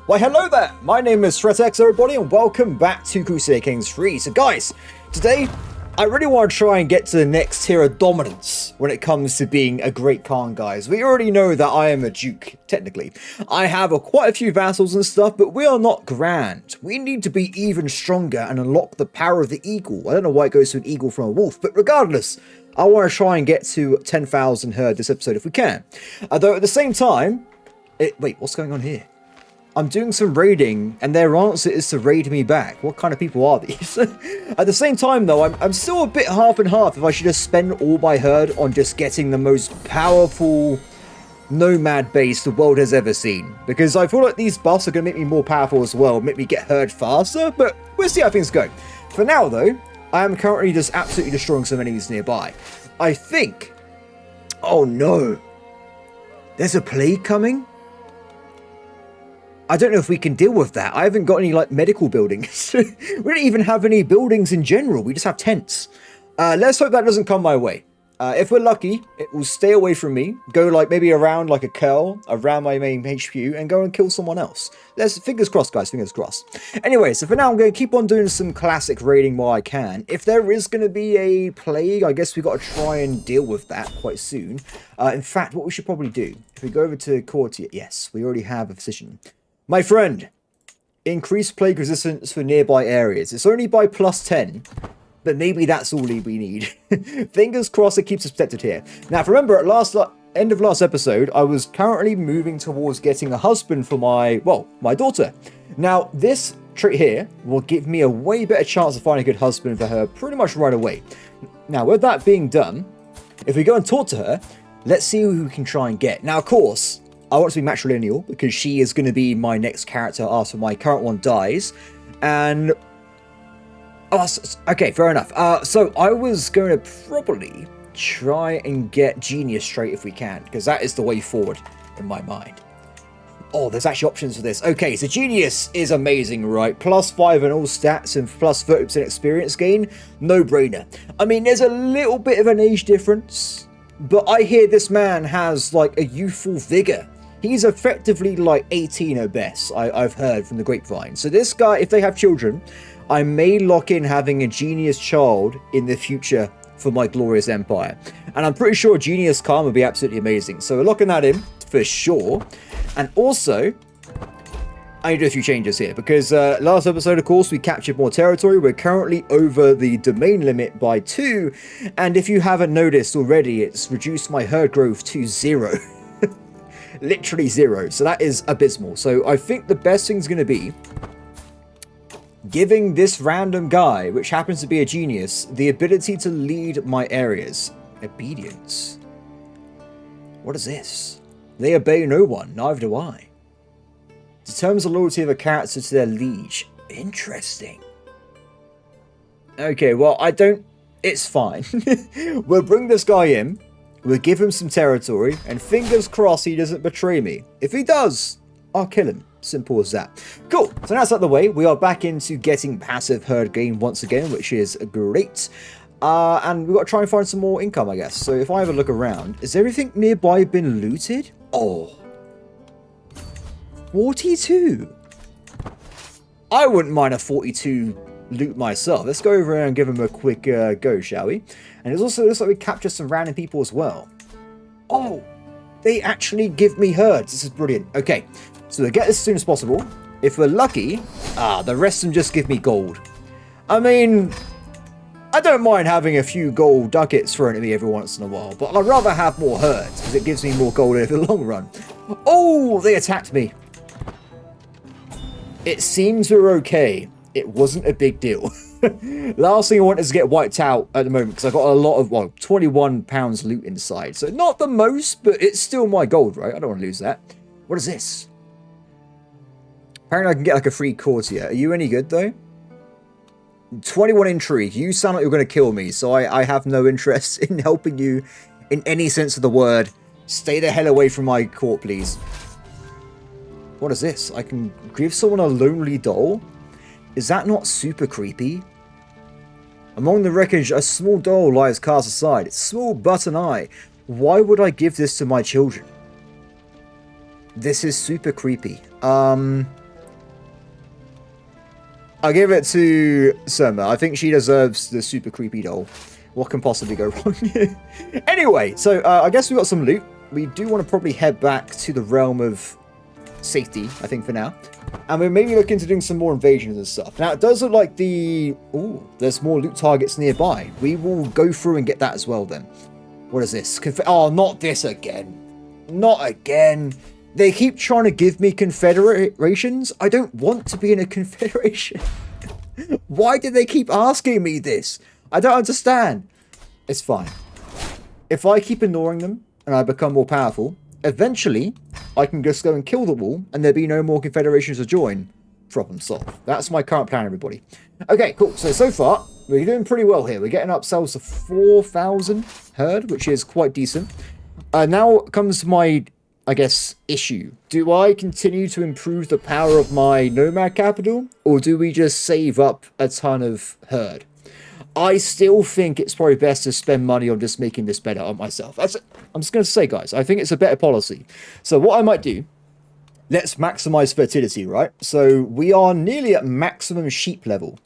Why hello there, my name is Threatx everybody and welcome back to Crusader Kings III. So guys, today I really want to try and get to the next tier of dominance when it comes to being a great Khan, guys. We already know that I am a duke, technically. I have quite a few vassals and stuff, but we are not grand. We need to be even stronger and unlock the power of the eagle. I don't know why it goes to an eagle from a wolf, but regardless, I want to try and get to 10,000 herd this episode if we can. Although at the same time, wait, what's going on here? I'm doing some raiding, and their answer is to raid me back. What kind of people are these? At the same time, though, I'm still a bit half and half if I should just spend all my herd on just getting the most powerful nomad base the world has ever seen. Because I feel like these buffs are going to make me more powerful as well, make me get herd faster, but we'll see how things go. For now, though, I am currently just absolutely destroying some enemies nearby. I think... Oh, no. There's a plague coming? I don't know if we can deal with that. I haven't got any, like, medical buildings. We don't even have any buildings in general. We just have tents. Let's hope that doesn't come my way. If we're lucky, it will stay away from me, go, like, maybe around, like, a curl, around my main HQ, and go and kill someone else. Fingers crossed, guys, fingers crossed. Anyway, so for now, I'm going to keep on doing some classic raiding while I can. If there is going to be a plague, I guess we've got to try and deal with that quite soon. In fact, what we should probably do, if we go over to Courtier, yes, we already have a physician. My friend, increase plague resistance for nearby areas. It's only by +10, but maybe that's all we need. Fingers crossed it keeps us protected here. Now, remember, at end of last episode, I was currently moving towards getting a husband for my daughter. Now, this trick here will give me a way better chance of finding a good husband for her pretty much right away. Now, with that being done, if we go and talk to her, let's see who we can try and get. Now, of course, I want to be matrilineal because she is going to be my next character after my current one dies. And... oh, okay, fair enough. So I was going to probably try and get Genius straight if we can, because that is the way forward in my mind. Oh, there's actually options for this. Okay, so Genius is amazing, right? +5 in all stats and +30% experience gain. No brainer. I mean, there's a little bit of an age difference, but I hear this man has like a youthful vigor. He's effectively like 18 or best, I've heard from the grapevine. So this guy, if they have children, I may lock in having a Genius child in the future for my glorious empire. And I'm pretty sure Genius Khan would be absolutely amazing. So we're locking that in for sure. And also, I need to do a few changes here because last episode, of course, we captured more territory. We're currently over the domain limit by 2. And if you haven't noticed already, it's reduced my herd growth to 0. Literally 0. So that is abysmal. So I think the best thing's going to be giving this random guy, which happens to be a genius, the ability to lead my areas. Obedience. What is this? They obey no one, neither do I. Determines the loyalty of a character to their liege. Interesting. Okay, well, it's fine. We'll bring this guy in. We'll give him some territory, and fingers crossed he doesn't betray me. If he does, I'll kill him. Simple as that. Cool. So now that's out of the way. We are back into getting passive herd gain once again, which is great. And we've got to try and find some more income, I guess. So if I have a look around, has everything nearby been looted? Oh. 42. I wouldn't mind a 42 loot myself. Let's go over here and give him a quick go, shall we? And it also looks like we captured some random people as well. Oh, they actually give me herds. This is brilliant. Okay, so we'll get this as soon as possible. If we're lucky, the rest of them just give me gold. I mean, I don't mind having a few gold ducats thrown at me every once in a while, but I'd rather have more herds because it gives me more gold in the long run. Oh, they attacked me. It seems we're okay. It wasn't a big deal. Last thing I want is to get wiped out at the moment because I've got a lot of, well, 21 pounds loot inside. So not the most, but it's still my gold, right? I don't want to lose that. What is this? Apparently I can get like a free courtier. Are you any good though? 21 intrigue. You sound like you're going to kill me, so I have no interest in helping you in any sense of the word. Stay the hell away from my court, please. What is this? I can give someone a lonely doll? Is that not super creepy? Among the wreckage, a small doll lies cast aside. It's small but an eye. Why would I give this to my children? This is super creepy. I'll give it to Surma. I think she deserves the super creepy doll. What can possibly go wrong? Anyway, so I guess we got some loot. We do want to probably head back to the realm of safety, I think, for now. And we're maybe looking into doing some more invasions and stuff. Now, it does look like there's more loot targets nearby. We will go through and get that as well then. What is this? Oh, not this again. Not again. They keep trying to give me confederations. I don't want to be in a confederation. Why do they keep asking me this? I don't understand. It's fine. If I keep ignoring them and I become more powerful, eventually I can just go and kill them all and there'll be no more confederations to join. Problem solved. That's my current plan, everybody. Okay, cool. So far, we're doing pretty well here. We're getting ourselves to 4,000 herd, which is quite decent. Now comes my, I guess, issue. Do I continue to improve the power of my nomad capital, or do we just save up a ton of herd? I still think it's probably best to spend money on just making this better on myself. I'm just going to say, guys, I think it's a better policy. So what I might do, let's maximize fertility, right? So we are nearly at maximum sheep level,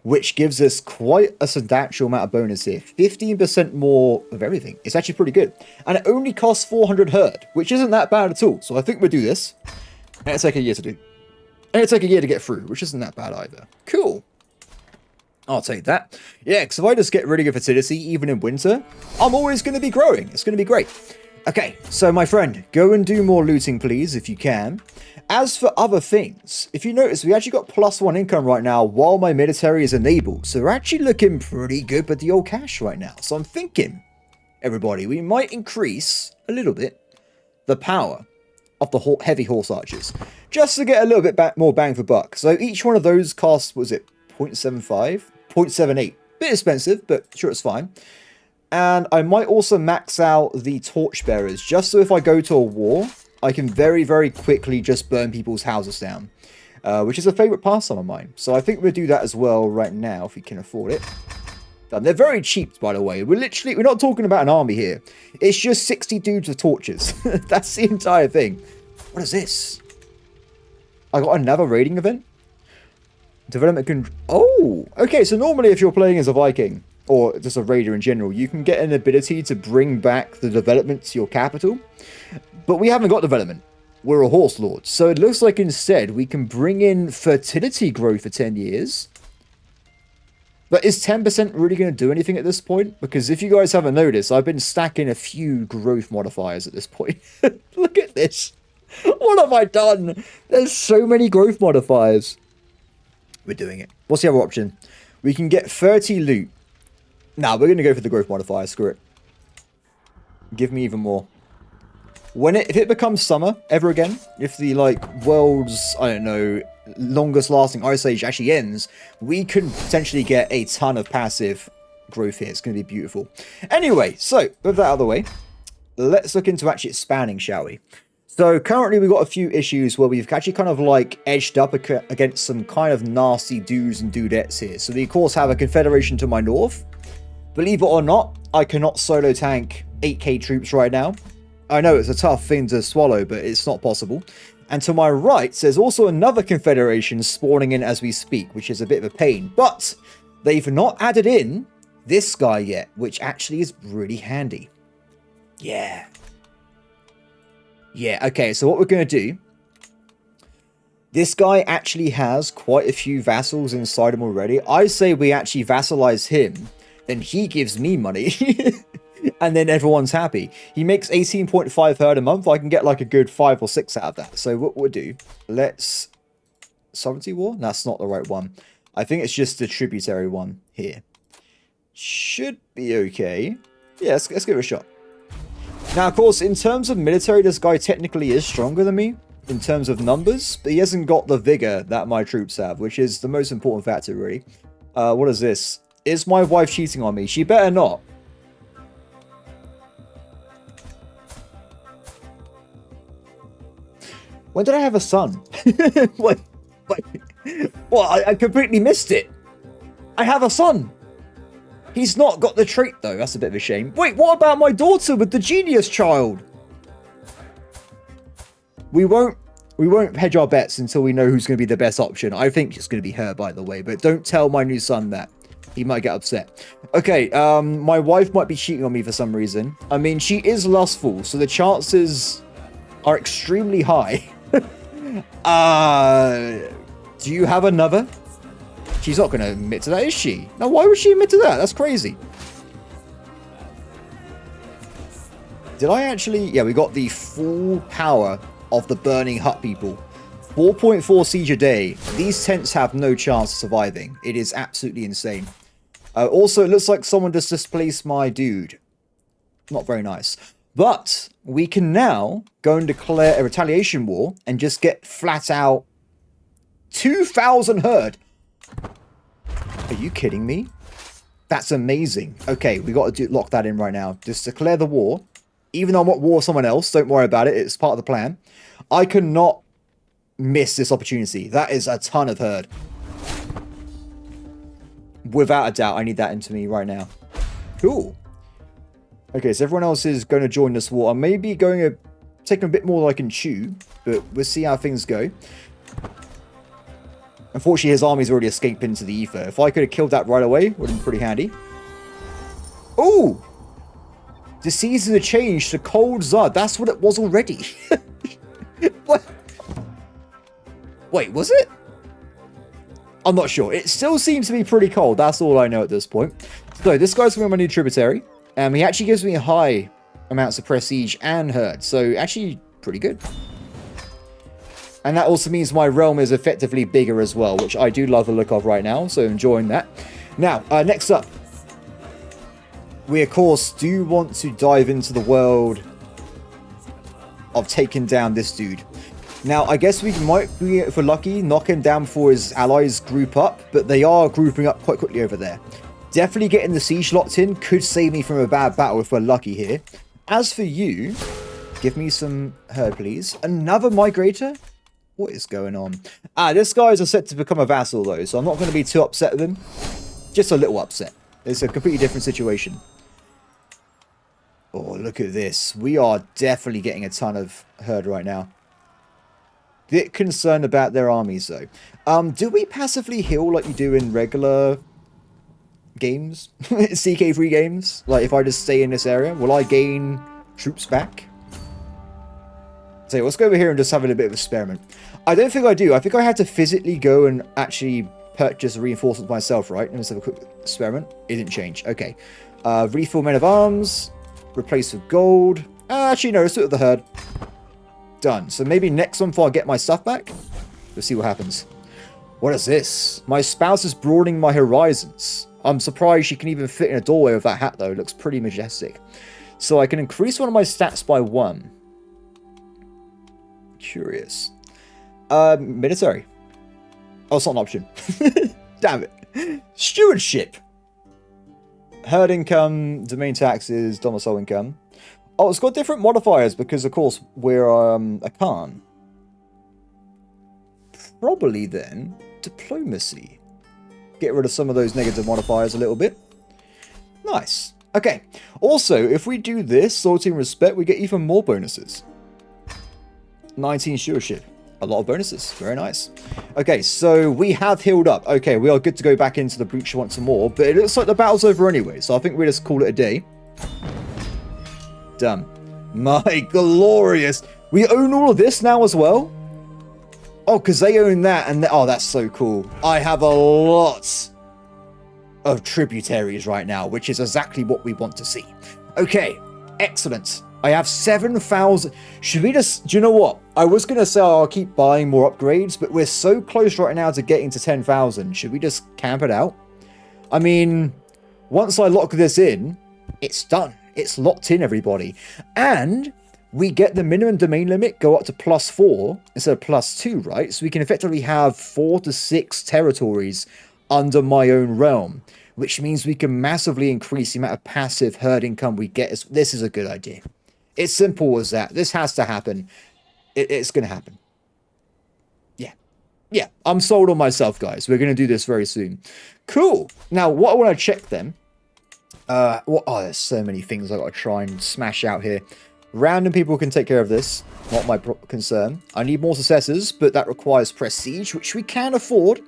which gives us quite a substantial amount of bonus here. 15% more of everything. It's actually pretty good. And it only costs 400 herd, which isn't that bad at all. So I think we'll do this. And it'll take a year to do. And it'll take a year to get through, which isn't that bad either. Cool. I'll take that. Yeah, because if I just get really good fertility, even in winter, I'm always going to be growing. It's going to be great. Okay, so my friend, go and do more looting, please, if you can. As for other things, if you notice, we actually got +1 income right now while my military is enabled. So we're actually looking pretty good with the old cash right now. So I'm thinking, everybody, we might increase a little bit the power of the heavy horse archers, just to get a little bit more bang for buck. So each one of those costs, was it 0.75? 0.78. Bit expensive, but sure, it's fine. And I might also max out the torchbearers, just so if I go to a war, I can very, very quickly just burn people's houses down, which is a favorite pastime of mine. So I think we'll do that as well right now, if we can afford it. And they're very cheap, by the way. We're not talking about an army here. It's just 60 dudes with torches. That's the entire thing. What is this? I got another raiding event? Development can... Oh! Okay, so normally if you're playing as a Viking, or just a raider in general, you can get an ability to bring back the development to your capital. But we haven't got development. We're a horse lord. So it looks like instead we can bring in fertility growth for 10 years. But is 10% really going to do anything at this point? Because if you guys haven't noticed, I've been stacking a few growth modifiers at this point. Look at this. What have I done? There's so many growth modifiers. We're doing it. What's the other option? We can get 30 loot. Nah, we're going to go for the growth modifier. Screw it. Give me even more. If it becomes summer ever again, if the world's, I don't know, longest lasting ice age actually ends, we could potentially get a ton of passive growth here. It's going to be beautiful. Anyway, so with that out of the way, let's look into actually expanding, shall we? So currently we've got a few issues where we've actually kind of edged up against some kind of nasty dudes and dudettes here. So we of course have a confederation to my north. Believe it or not, I cannot solo tank 8k troops right now. I know it's a tough thing to swallow, but it's not possible. And to my right, there's also another confederation spawning in as we speak, which is a bit of a pain. But they've not added in this guy yet, which actually is really handy. Yeah. Yeah, okay, so what we're going to do... This guy actually has quite a few vassals inside him already. I say we actually vassalize him, then he gives me money. And then everyone's happy. He makes 18.5 herd a month. I can get a good 5 or 6 out of that. So what we'll do, let's... Sovereignty War? That's not the right one. I think it's just the Tributary one here. Should be okay. Yeah, let's give it a shot. Now, of course, in terms of military, this guy technically is stronger than me in terms of numbers, but he hasn't got the vigor that my troops have, which is the most important factor, really. What is this? Is my wife cheating on me? She better not. When did I have a son? Wait. Well, I completely missed it. I have a son. He's not got the trait, though. That's a bit of a shame. Wait, what about my daughter with the genius child? We won't We won't hedge our bets until we know who's going to be the best option. I think it's going to be her, by the way, but don't tell my new son that. He might get upset. Okay, my wife might be cheating on me for some reason. I mean, she is lustful, so the chances are extremely high. Do you have another? She's not going to admit to that, is she? Now, why would she admit to that? That's crazy. Did I actually... Yeah, we got the full power of the burning hut people. 4.4 siege a day. These tents have no chance of surviving. It is absolutely insane. Also, it looks like someone just displaced my dude. Not very nice. But we can now go and declare a retaliation war and just get flat out 2,000 herd. Are you kidding me? That's amazing. Okay, we got to lock that in right now. Just declare the war. Even though I'm at war with someone else, don't worry about it. It's part of the plan. I cannot miss this opportunity. That is a ton of herd. Without a doubt, I need that into me right now. Cool. Okay, so everyone else is going to join this war. I'm maybe going to take a bit more than I can chew, but we'll see how things go. Unfortunately, his army's already escaped into the ether. If I could have killed that right away, would have been pretty handy. Oh! The seasons have changed to cold Zud. That's what it was already. What? Wait, was it? I'm not sure. It still seems to be pretty cold. That's all I know at this point. So this guy's going to be my new tributary. He actually gives me high amounts of prestige and herd. So actually pretty good. And that also means my realm is effectively bigger as well, which I do love the look of right now. So enjoying that. Now, next up. We, of course, do want to dive into the world of taking down this dude. Now, I guess we might be, if we're lucky, knock him down before his allies group up, but they are grouping up quite quickly over there. Definitely getting the siege locked in could save me from a bad battle if we're lucky here. As for you, give me some herd, please. Another migrator? What is going on? This guy is set to become a vassal, though, so I'm not going to be too upset with him. Just a little upset. It's a completely different situation. Oh, look at this. We are definitely getting a ton of herd right now. Bit concerned about their armies, though. Do we passively heal like you do in regular games? CK3 games? Like, if I just stay in this area, will I gain troops back? So let's go over here and just have a bit of experiment. I don't think I do. I think I had to physically go and actually purchase reinforcements myself, right? Let's have a quick experiment. It didn't change. Okay. Refill men of arms. Replace with gold. Actually, no. Let's do it with the herd. Done. So maybe next one before I get my stuff back. We'll see what happens. What is this? My spouse is broadening my horizons. I'm surprised she can even fit in a doorway with that hat, though. It looks pretty majestic. So I can increase one of my stats by 1. Curious. Military. Oh, it's not an option. Damn it. Stewardship. Herd income, domain taxes, domicile income. Oh, it's got different modifiers because, of course, we're a Khan. Probably then, diplomacy. Get rid of some of those negative modifiers a little bit. Nice. Okay. Also, if we do this, loyalty and respect, we get even more bonuses. 19 stewardship. A lot of bonuses. Very nice. Okay, so we have healed up. Okay, we are good to go back into the breach once more, but it looks like the battle's over anyway, so I think we'll just call it a day. Done. My glorious. We own all of this now as well? Oh, because they own that, and oh, that's so cool. I have a lot of tributaries right now, which is exactly what we want to see. Okay, excellent. I have 7,000. Should we just... Do you know what? I was going to say I'll keep buying more upgrades, but we're so close right now to getting to 10,000. Should we just camp it out? I mean, once I lock this in, it's done. It's locked in, everybody. And we get the minimum domain limit go up to +4 instead of +2, right? So we can effectively have 4 to 6 territories under my own realm, which means we can massively increase the amount of passive herd income we get. This is a good idea. It's simple as that. This has to happen. It's going to happen. Yeah. Yeah, I'm sold on myself, guys. We're going to do this very soon. Cool. Now, what I want to check then... oh, there's so many things I've got to try and smash out here. Random people can take care of this. Not my concern. I need more successors, but that requires prestige, which we can afford.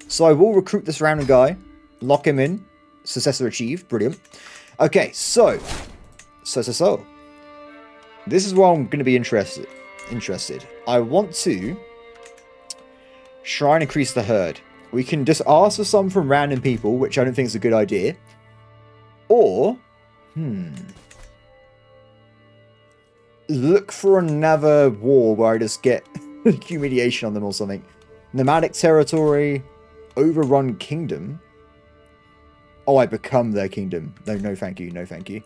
So I will recruit this random guy. Lock him in. Successor achieved. Brilliant. Okay, so. This is where I'm going to be interested. I want to try and increase the herd. We can just ask for some from random people, which I don't think is a good idea. Or, look for another war where I just get humiliation on them or something. Nomadic territory, overrun kingdom. Oh, I become their kingdom. No, thank you. No, thank you.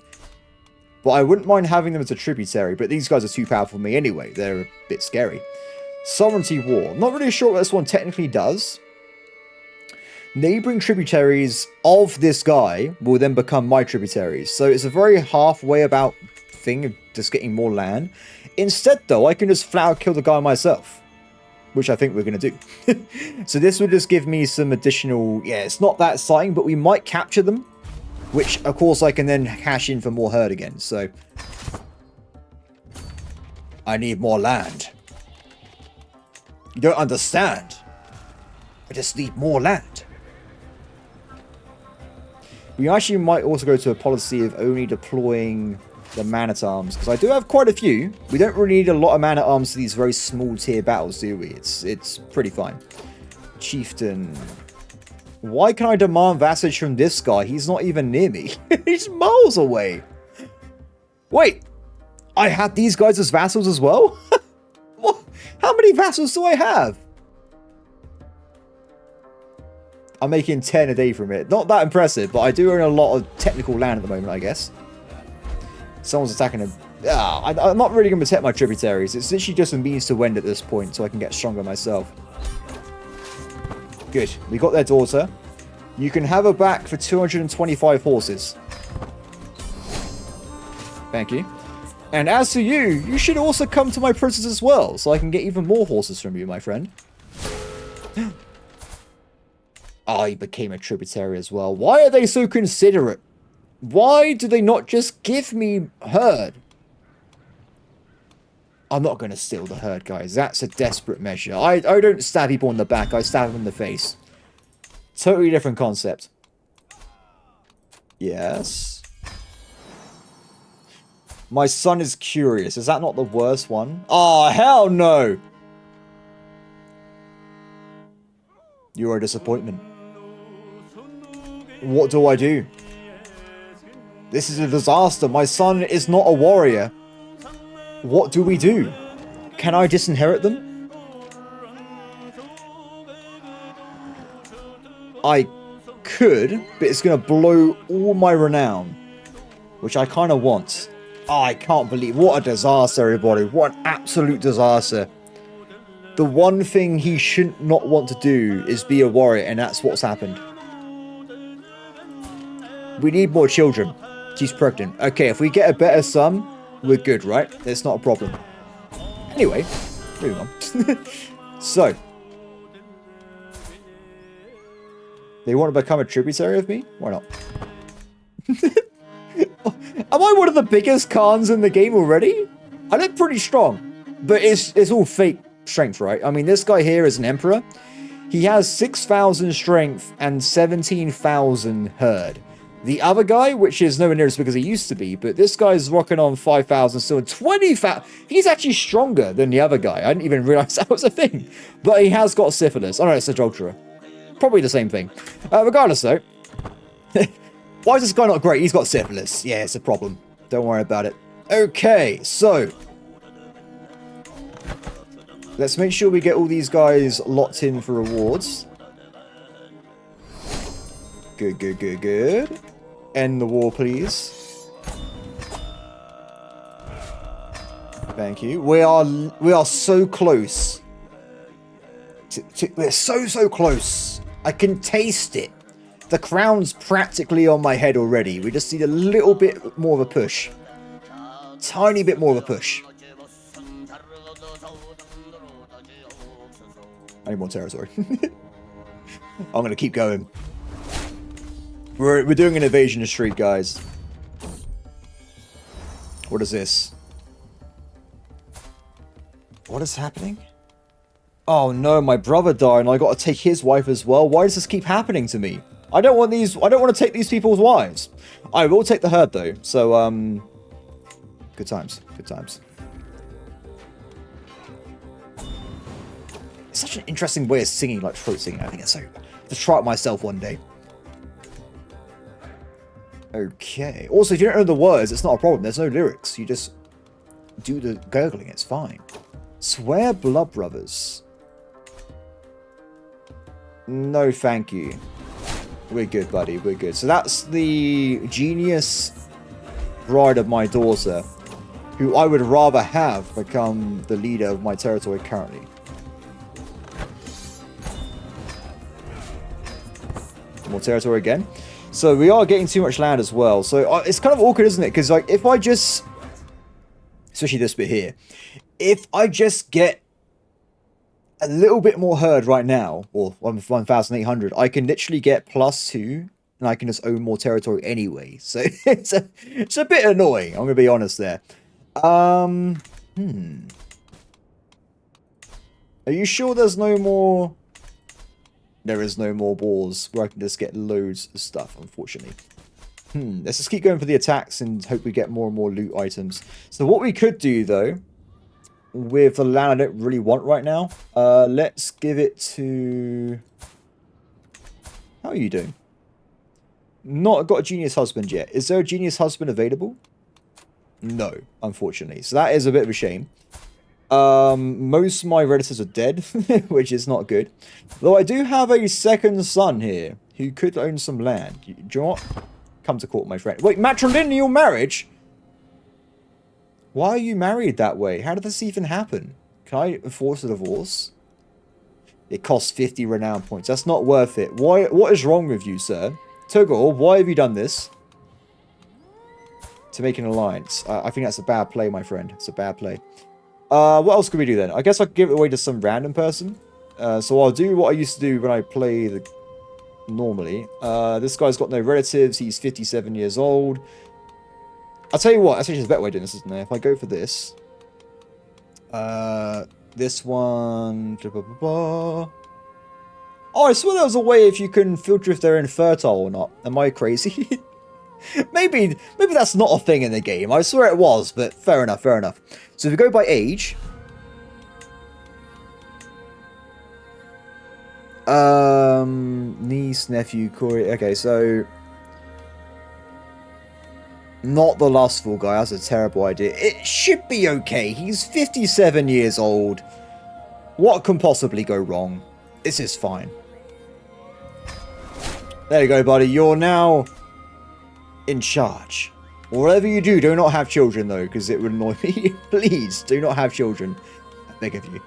But I wouldn't mind having them as a tributary, but these guys are too powerful for me anyway. They're a bit scary. Sovereignty war. Not really sure what this one technically does. Neighboring tributaries of this guy will then become my tributaries. So it's a very halfway about thing of just getting more land. Instead, though, I can just flat out kill the guy myself, which I think we're going to do. So this would just give me some additional... Yeah, it's not that exciting, but we might capture them, which, of course, I can then cash in for more herd again. So I need more land. You don't understand. I just need more land. We actually might also go to a policy of only deploying the man-at-arms, because I do have quite a few. We don't really need a lot of man-at-arms for these very small tier battles, do we? It's pretty fine. Chieftain. Why can I demand vassalage from this guy? He's not even near me. He's miles away. Wait, I had these guys as vassals as well? What? How many vassals do I have? I'm making 10 a day from it. Not that impressive, but I do own a lot of technical land at the moment, I guess. Someone's attacking him. I'm not really going to protect my tributaries. It's literally just a means to end at this point, so I can get stronger myself. Good. We got their daughter. You can have her back for 225 horses. Thank you. And as to you, you should also come to my prisons as well, so I can get even more horses from you, my friend. I became a tributary as well. Why are they so considerate? Why do they not just give me herd? I'm not going to steal the herd, guys. That's a desperate measure. I don't stab people in the back. I stab them in the face. Totally different concept. Yes. My son is curious. Is that not the worst one? Oh, hell no! You're a disappointment. What do I do? This is a disaster. My son is not a warrior. What do we do? Can I disinherit them? I could, but it's going to blow all my renown, which I kind of want. Oh, I can't believe... What a disaster, everybody. What an absolute disaster. The one thing he should not want to do is be a warrior, and that's what's happened. We need more children. She's pregnant. Okay, if we get a better son, we're good, right? It's not a problem. Anyway, moving on. So. They want to become a tributary of me? Why not? Am I one of the biggest Khans in the game already? I look pretty strong. But it's all fake strength, right? I mean, this guy here is an emperor. He has 6,000 strength and 17,000 herd. The other guy, which is nowhere near as big as he used to be, but this guy's rocking on 5,000 still, and 20,000. He's actually stronger than the other guy. I didn't even realize that was a thing. But he has got syphilis. Oh no, it's adulterer. Probably the same thing. Regardless though. Why is this guy not great? He's got syphilis. Yeah, it's a problem. Don't worry about it. Okay, so. Let's make sure we get all these guys locked in for rewards. Good, good, good, good. End the war, please. Thank you. We are so close. We're so close. I can taste it. The crown's practically on my head already. We just need a little bit more of a push. Tiny bit more of a push. I need more territory. I'm going to keep going. We're doing an invasion streak, guys. What is this? What is happening? Oh no, my brother died and I got to take his wife as well. Why does this keep happening to me? I don't want to take these people's wives. I will take the herd though. So, good times. Good times. It's such an interesting way of singing, like throat singing. I think it's so... to try it myself one day. Okay. Also, if you don't know the words, it's not a problem. There's no lyrics. You just do the gurgling. It's fine. Swear blood brothers. No, thank you. We're good, buddy. We're good. So that's the genius bride of my daughter, who I would rather have become the leader of my territory currently. More territory again. So we are getting too much land as well. So it's kind of awkward, isn't it? Because like if I just, especially this bit here, if I just get a little bit more herd right now, or 1,800, I can literally get +2, and I can just own more territory anyway. So it's a bit annoying. I'm gonna be honest there. Are you sure there's no more? There is no more wars where I can just get loads of stuff, unfortunately. Let's just keep going for the attacks and hope we get more and more loot items. So what we could do, though, with the land I don't really want right now, let's give it to... How are you doing? Not got a genius husband yet. Is there a genius husband available? No, unfortunately. So that is a bit of a shame. Most of my relatives are dead, which is not good. Though I do have a second son here, who could own some land. Do you know what? Come to court, my friend. Wait, matrilineal marriage? Why are you married that way? How did this even happen? Can I enforce a divorce? It costs 50 renown points. That's not worth it. Why? What is wrong with you, sir? Togor, why have you done this? To make an alliance. I think that's a bad play, my friend. It's a bad play. What else could we do then? I guess I could give it away to some random person. So I'll do what I used to do when I play the normally. This guy's got no relatives. He's 57 years old. I'll tell you what. Actually, there's a better way of doing this, isn't there? If I go for this. This one. Oh, I swear there was a way if you can filter if they're infertile or not. Am I crazy? Maybe that's not a thing in the game. I swear it was, but fair enough, fair enough. So if we go by age, niece, nephew, Corey. Okay, so not the lustful guy. That's a terrible idea. It should be okay. He's 57 years old. What can possibly go wrong? This is fine. There you go, buddy. You're now in charge. Whatever you do not have children, though, because it would annoy me. Please, do not have children. I beg of you.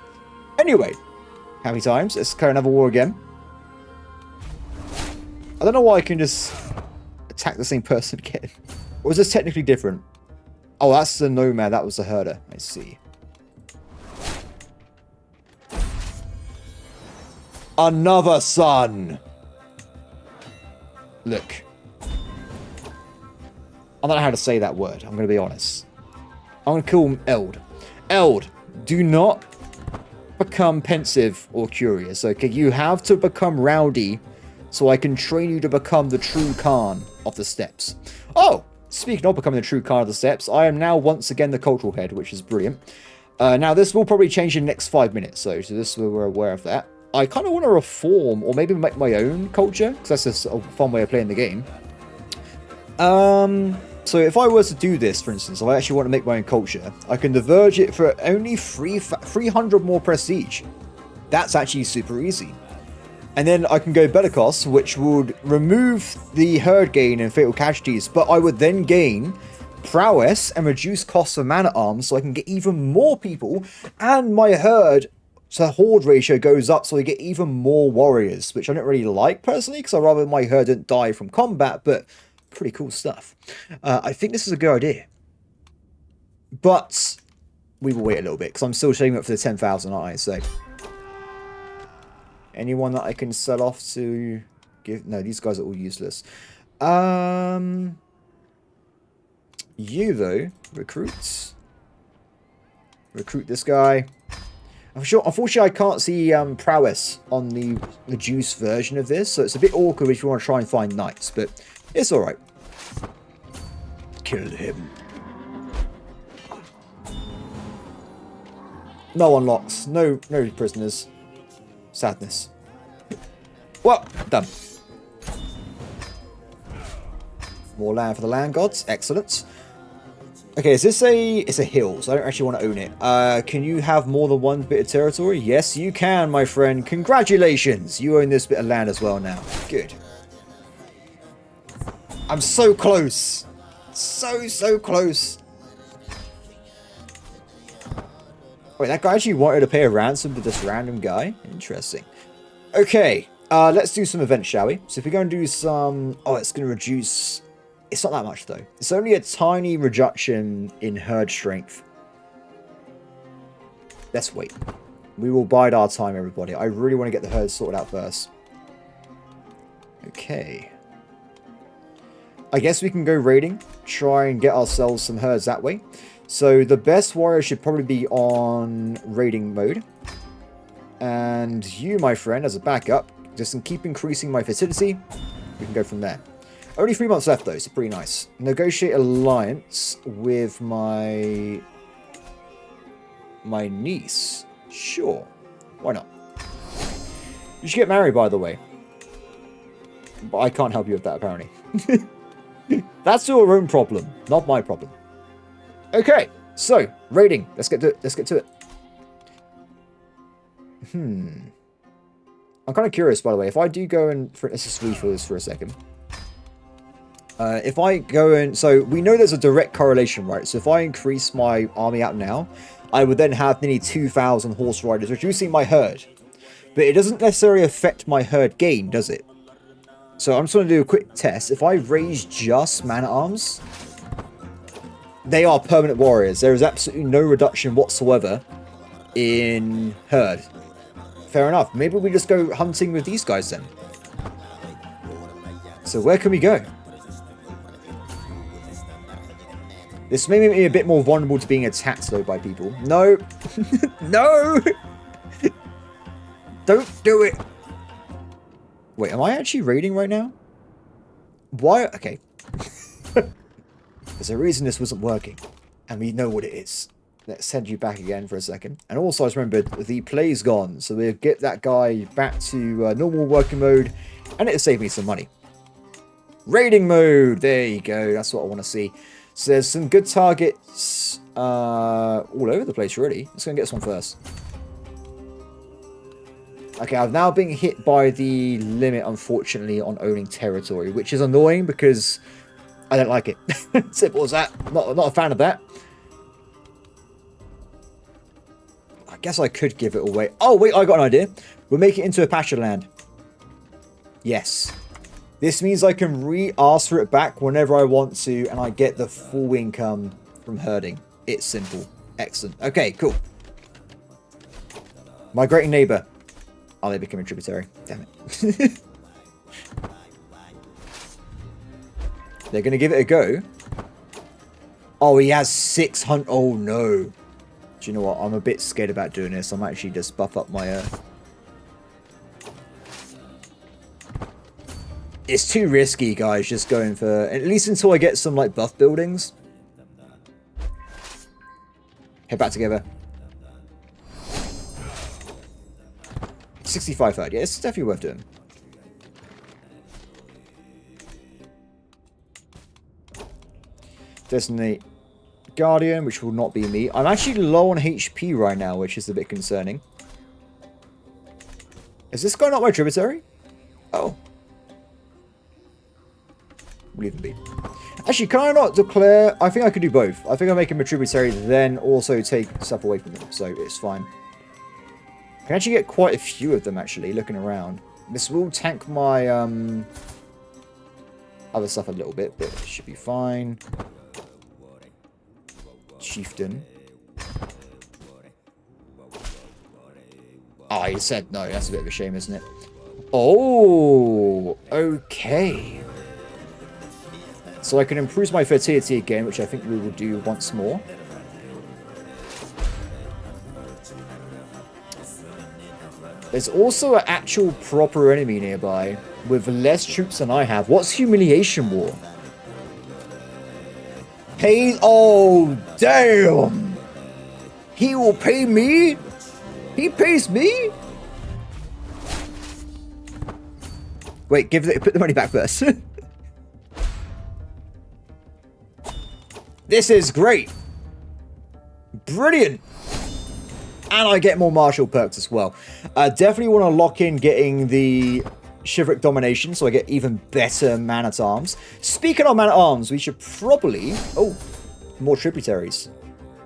Anyway, happy times. Let's carry another war again. I don't know why I can just attack the same person again. Or is this technically different? Oh, that's the nomad. That was the herder. I see. Another son. Look. I don't know how to say that word. I'm going to be honest. I'm going to call him Eld. Eld, do not become pensive or curious, okay? You have to become rowdy so I can train you to become the true Khan of the steppes. Oh, speaking of becoming the true Khan of the steppes, I am now once again the cultural head, which is brilliant. Now, this will probably change in the next 5 minutes, so this we're aware of that. I kind of want to reform or maybe make my own culture, because that's just a fun way of playing the game. So if I were to do this, for instance, if I actually want to make my own culture, I can diverge it for only 300 more prestige. That's actually super easy. And then I can go Bellicos, which would remove the herd gain and fatal casualties, but I would then gain prowess and reduce costs of man-at-arms, so I can get even more people, and my herd to horde ratio goes up, so I get even more warriors, which I don't really like personally, because I'd rather my herd didn't die from combat, but pretty cool stuff. I think this is a good idea. But we will wait a little bit, because I'm still saving up for the 10,000, aren't I? So anyone that I can sell off to give... No, these guys are all useless. You, though, recruits. Recruit this guy. I'm sure, unfortunately, I can't see prowess on the reduced version of this, so it's a bit awkward if you want to try and find knights, but it's alright. Kill him. No unlocks. No prisoners. Sadness. Well, done. More land for the land gods. Excellent. Okay, is this a... It's a hill, so I don't actually want to own it. Can you have more than one bit of territory? Yes, you can, my friend. Congratulations! You own this bit of land as well now. Good. I'm so close. So close. Wait, that guy actually wanted to pay a ransom to this random guy? Interesting. Okay, let's do some events, shall we? So if we're going to do some... Oh, it's going to reduce... It's not that much, though. It's only a tiny reduction in herd strength. Let's wait. We will bide our time, everybody. I really want to get the herd sorted out first. Okay. I guess we can go raiding. Try and get ourselves some herds that way. So the best warrior should probably be on raiding mode. And you, my friend, as a backup, just keep increasing my fertility. We can go from there. Only 3 months left, though, so pretty nice. Negotiate alliance with my niece. Sure. Why not? You should get married, by the way. But I can't help you with that, apparently. That's your own problem, not my problem. Okay, so, raiding. Let's get to it. Let's get to it. I'm kind of curious, by the way. If I do go and... Let's just refill this for a second. If I go and... So, we know there's a direct correlation, right? So, if I increase my army out now, I would then have nearly 2,000 horse riders, reducing my herd. But it doesn't necessarily affect my herd gain, does it? So, I'm just going to do a quick test. If I raise just man-at-arms... They are permanent warriors. There is absolutely no reduction whatsoever in herd. Fair enough. Maybe we just go hunting with these guys then. So where can we go? This may make me a bit more vulnerable to being attacked though by people. No. No. Don't do it. Wait, am I actually raiding right now? Why? Okay. There's a reason this wasn't working, and we know what it is. Let's send you back again for a second. And also, I just remembered the play's gone, so we'll get that guy back to normal working mode, and it'll save me some money. Raiding mode! There you go, that's what I want to see. So there's some good targets all over the place, really. Let's go and get this one first. Okay, I've now been hit by the limit, unfortunately, on owning territory, which is annoying because... I don't like it. Simple as that. Not a fan of that. I guess I could give it away. Oh, wait, I got an idea. We'll make it into a pasture land. Yes. This means I can re-ask for it back whenever I want to, and I get the full income from herding. It's simple. Excellent. Okay, cool. Migrating neighbor. Oh, they become a tributary. Damn it. They're going to give it a go. Oh, he has 600. Oh, no. Do you know what? I'm a bit scared about doing this. I might actually just buff up my... It's too risky, guys, just going for... At least until I get some, like, buff buildings. Head back together. 65 herd. Yeah, it's definitely worth doing. Designate Guardian, which will not be me. I'm actually low on HP right now, which is a bit concerning. Is this guy not my tributary? Oh. Leave him be. Actually, can I not declare... I think I could do both. I think I'll make him a tributary, then also take stuff away from him, so it's fine. I can actually get quite a few of them, actually, looking around. This will tank my other stuff a little bit, but it should be fine. Chieftain. Oh, he said no. That's a bit of a shame, isn't it? Oh, okay. So I can improve my fertility again, which I think we will do once more. There's also an actual proper enemy nearby with less troops than I have. What's Humiliation War? Pay... Oh, damn! He will pay me? He pays me? Wait, put the money back first. This is great. Brilliant. And I get more martial perks as well. I definitely want to lock in getting the chivalric domination so I get even better man-at-arms. Speaking of man-at-arms, we should probably... Oh, more tributaries.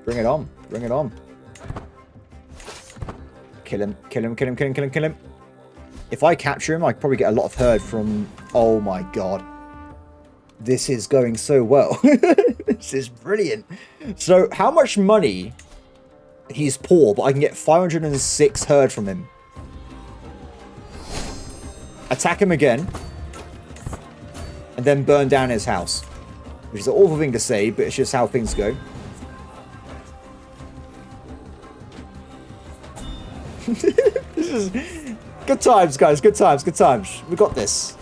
Bring it on. Bring it on. Kill him. Kill him. Kill him. Kill him. Kill him. Kill him. If I capture him, I could probably get a lot of herd from... Oh my god. This is going so well. This is brilliant. So, how much money... He's poor, but I can get 506 herd from him. Attack him again. And then burn down his house. Which is an awful thing to say, but it's just how things go. This is... Good times, guys. Good times. Good times. We got this.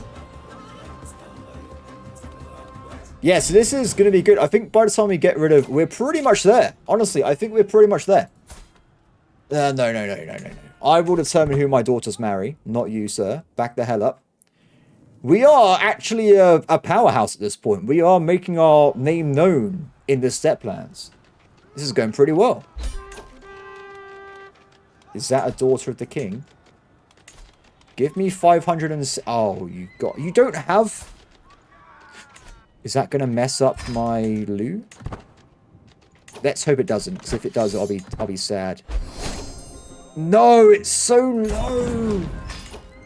Yeah, so this is going to be good. I think by the time we get rid of... We're pretty much there. Honestly, I think we're pretty much there. No. I will determine who my daughters marry. Not you, sir. Back the hell up. We are actually a powerhouse at this point. We are making our name known in the steppe lands. This is going pretty well. Is that a daughter of the king? Give me 500 and... Oh, you don't have... Is that going to mess up my loot? Let's hope it doesn't, because if it does, I'll be sad. No, it's so low.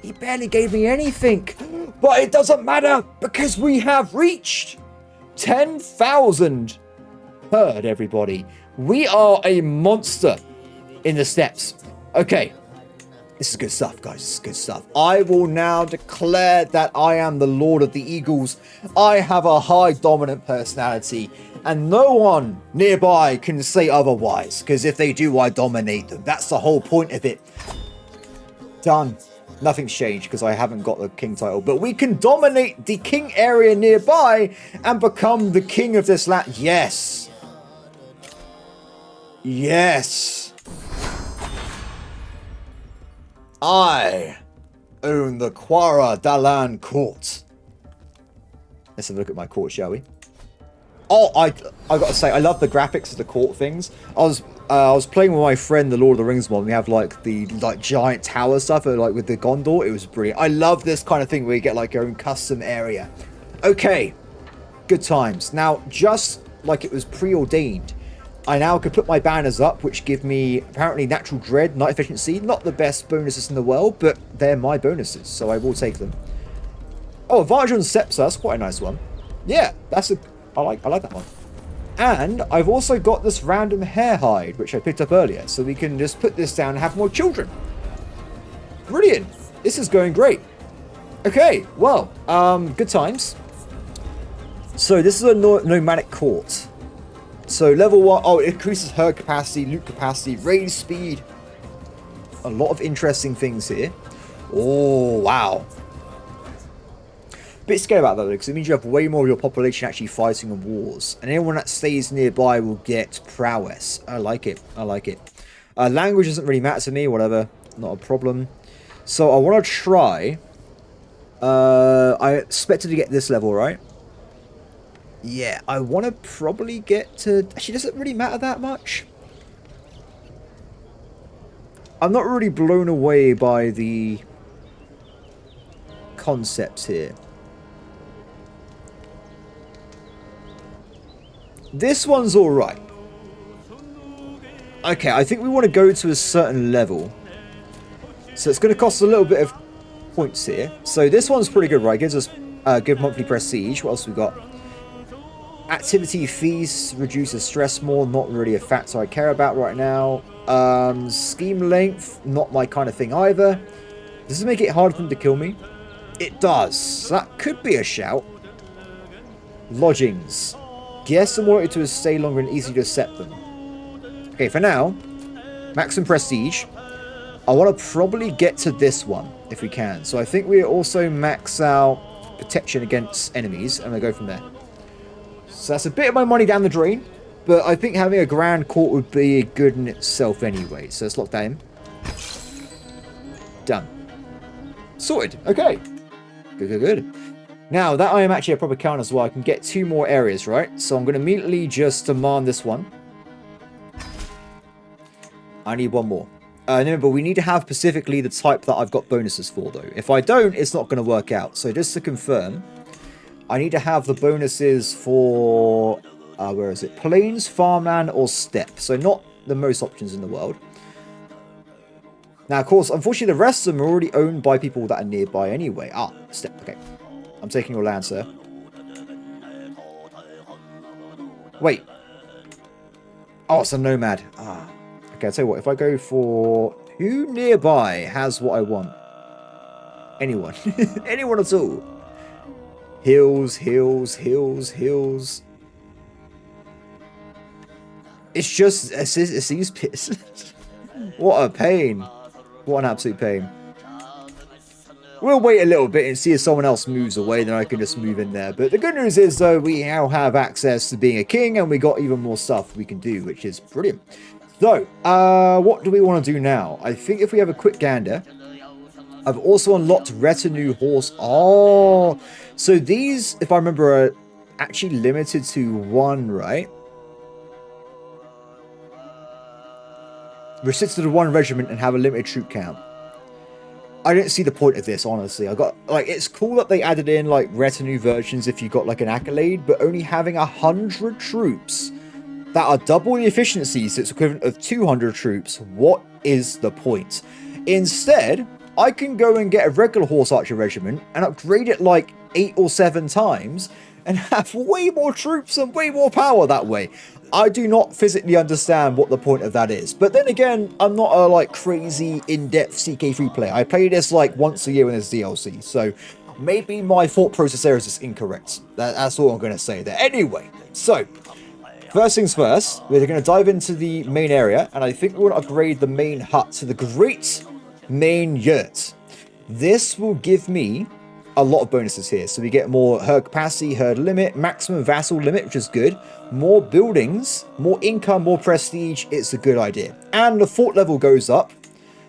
He barely gave me anything. But it doesn't matter, because we have reached 10,000 herd, everybody. We are a monster in the steppes. Okay. This is good stuff, guys. This is good stuff. I will now declare that I am the Lord of the Eagles. I have a high dominant personality, and no one nearby can say otherwise, because if they do, I dominate them. That's the whole point of it. Done. Nothing's changed, because I haven't got the king title, but we can dominate the king area nearby and become the king of this land. Yes. Yes. I own the Quara Dalan court. Let's have a look at my court, shall we? Oh, I gotta say, I love the graphics of the court things. I was playing with my friend, the Lord of the Rings one. We have like the giant tower stuff, like with the Gondor. It was brilliant. I love this kind of thing where you get like your own custom area. Okay, good times. Now, just like it was preordained, I now can put my banners up, which give me apparently natural dread, night efficiency. Not the best bonuses in the world, but they're my bonuses, so I will take them. Oh, Advantage on Steppes, that's quite a nice one. Yeah, I like that one. And I've also got this random hair hide, which I picked up earlier, so we can just put this down and have more children. Brilliant. This is going great. Okay, well, good times. So this is a nomadic court. So level 1, oh, it increases herd capacity, loot capacity, raid speed. A lot of interesting things here. Oh, wow. Bit scared about that though, because it means you have way more of your population actually fighting in wars. And anyone that stays nearby will get prowess. I like it. I like it. Language doesn't really matter to me, whatever. Not a problem. So I want to try. I expected to get this level, right? Yeah, I want to probably get to... Actually, does it really matter that much? I'm not really blown away by the concepts here. This one's alright. Okay, I think we want to go to a certain level. So it's going to cost a little bit of points here. So this one's pretty good, right? Gives us good monthly prestige. What else we got? Activity fees reduces stress more, not really a factor I care about right now. Scheme length, not my kind of thing either. Does this make it harder for them to kill me? It does. That could be a shout. Lodgings. Guess I'm wanted to stay longer and easy to accept them. Okay, for now, maximum prestige. I want to probably get to this one if we can. So I think we also max out protection against enemies, and we go from there. So that's a bit of my money down the drain, but I think having a grand court would be good in itself anyway. So let's lock that in. Done. Sorted. Okay. Good, good, good. Now, that I am actually a proper count as well, I can get 2 more areas, right? So I'm going to immediately just demand this one. I need 1 more. Remember, we need to have specifically the type that I've got bonuses for, though. If I don't, it's not going to work out. So just to confirm, I need to have the bonuses for, where is it? Plains, farmland, or steppe. So not the most options in the world. Now, of course, unfortunately, the rest of them are already owned by people that are nearby anyway. Ah, steppe. Okay. I'm taking your land, sir. Wait. Oh, it's a nomad. Ah. Okay, I'll tell you what. If I go for... Who nearby has what I want? Anyone. Anyone at all. Hills, hills, hills, hills. It's just... It's these pits. What a pain. What an absolute pain. We'll wait a little bit and see if someone else moves away, then I can just move in there. But the good news is, though, we now have access to being a king, and we got even more stuff we can do, which is brilliant. So, what do we want to do now? I think if we have a quick gander, I've also unlocked retinue horse. Oh, so these, if I remember, are actually limited to 1, right? Restrict to the 1 regiment and have a limited troop count. I didn't see the point of this, honestly. I got, like, it's cool that they added in, like, retinue versions if you got, like, an accolade, but only having 100 troops that are double the efficiency, so it's equivalent of 200 troops. What is the point? Instead, I can go and get a regular horse archer regiment and upgrade it, like, 8 or 7 times and have way more troops and way more power that way. I do not physically understand what the point of that is. But then again, I'm not a like crazy in-depth CK3 player. I play this like once a year when there's DLC. So maybe my thought process there is just incorrect. That's all I'm going to say there. Anyway, so first things first, we're going to dive into the main area. And I think we want to upgrade the main hut to the Great Main Yurt. This will give me a lot of bonuses here. So we get more herd capacity, herd limit, maximum vassal limit, which is good. More buildings, more income, more prestige. It's a good idea. And the fort level goes up.